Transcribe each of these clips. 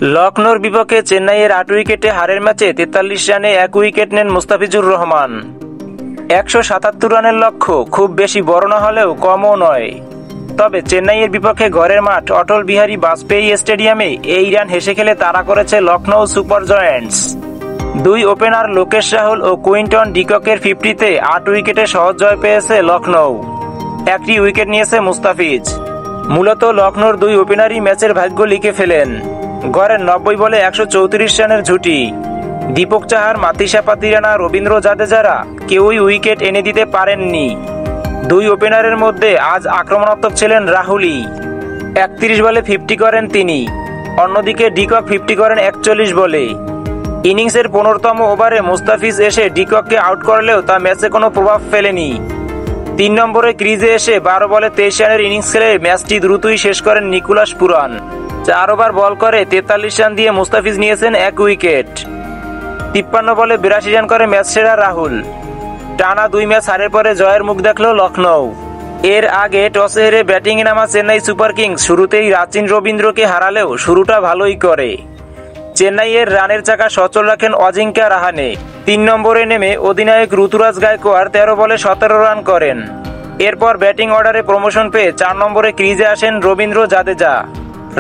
লখনৌর বিপক্ষে চেন্নাইয়ের ৮ উইকেটে হারের ম্যাচে ৪৩ রানে ১ উইকেট নেন মুস্তাফিজুর রহমান। ১৭৭ রানের লক্ষ্য খুব বেশি বড় না হলেও কমও নয়। তবে চেন্নাইয়ের বিপক্ষে ঘরের মাঠ অটল বিহারী বাজপেয়ী স্টেডিয়ামে এই রান হেসে খেলে তাড়া করেছে লখনৌ সুপার জায়ান্টস। দুই ওপেনার লোকেশ রাহুল ও কুইন্টন ডিককের 50-তে ৮ উইকেটে সহজ জয় পেয়েছে লখনৌ। একটি উইকেট নিয়েছে মুস্তাফিজ। মূলত লখনৌর দুই ওপেনারই ম্যাচের ভাগ্য লিখে ফেলেন। গড়ের ৯০ বলে ১৩৪ রানের জুটি। দীপক চাহার, মাতিসা পাতিরানা, রবীন্দ্র জাদেজারা কেউই উইকেট এনে দিতে পারেননি। দুই ওপেনারের মধ্যে আজ আক্রমণাত্মক ছিলেন রাহুলই। ৩১ বলে 50 করেন তিনি। অন্যদিকে ডিকক 50 করেন ৪১ বলে। ইনিংসের ১৫তম ওভারে মুস্তাফিজ এসে ডিকককে আউট করলেও তা ম্যাচে কোনো প্রভাব ফেলেনি। ৩ নম্বরে ক্রিজে এসে ১২ বলে ২৩ রানের ইনিংস খেলে ম্যাচটি দ্রুতই শেষ করেন নিকোলাস পুরান। ৪ ওভার বল করে ৪৩ রান দিয়ে মুস্তাফিজ নিয়েছেন ১ উইকেট। ৫৩ বলে ৮২ রান করে ম্যাচ সেরা রাহুল। টানা ২ ম্যাচ হারের পরে জয়ের মুখ দেখল লখনৌ। এর আগে টসে হেরে ব্যাটিংয়ে নামা চেন্নাই সুপার কিংস শুরুতেই রাচিন রবীন্দ্রকে হারালেও শুরুটা ভালোই করে। চেন্নাইয়ের রানের চাকা সচল রাখেন অজিঙ্কা রাহানে। ৩ নম্বরে নেমে অধিনায়ক ঋতুরাজ গায়কোয়াড় ১৩ বলে ১৭ রান করেন। এরপর ব্যাটিং অর্ডারে প্রমোশন পেয়ে ৪ নম্বরে ক্রিজে আসেন রবীন্দ্র জাদেজা।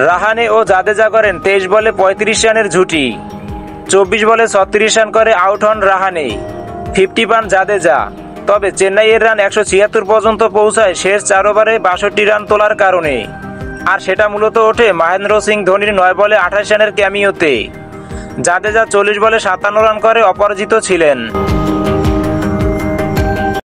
রাহানে ও জাদেজা করেন ২৩ বলে ৩৫ রানের জুটি। ২৪ বলে ৩৬ রান করে আউট হন রাহানে। 50 পান জাদেজা। তবে চেন্নাইয়ের রান ১৭৬ পর্যন্ত পৌঁছায় শেষ ৪ ওভারে ৬২ রান তোলার কারণে। আর সেটা মূলত ওঠে মহেন্দ্র সিং ধোনির ৯ বলে ২৮ রানের ক্যামিওতে। জাদেজা ৪০ বলে ৫৭ রান করে অপরাজিত ছিলেন।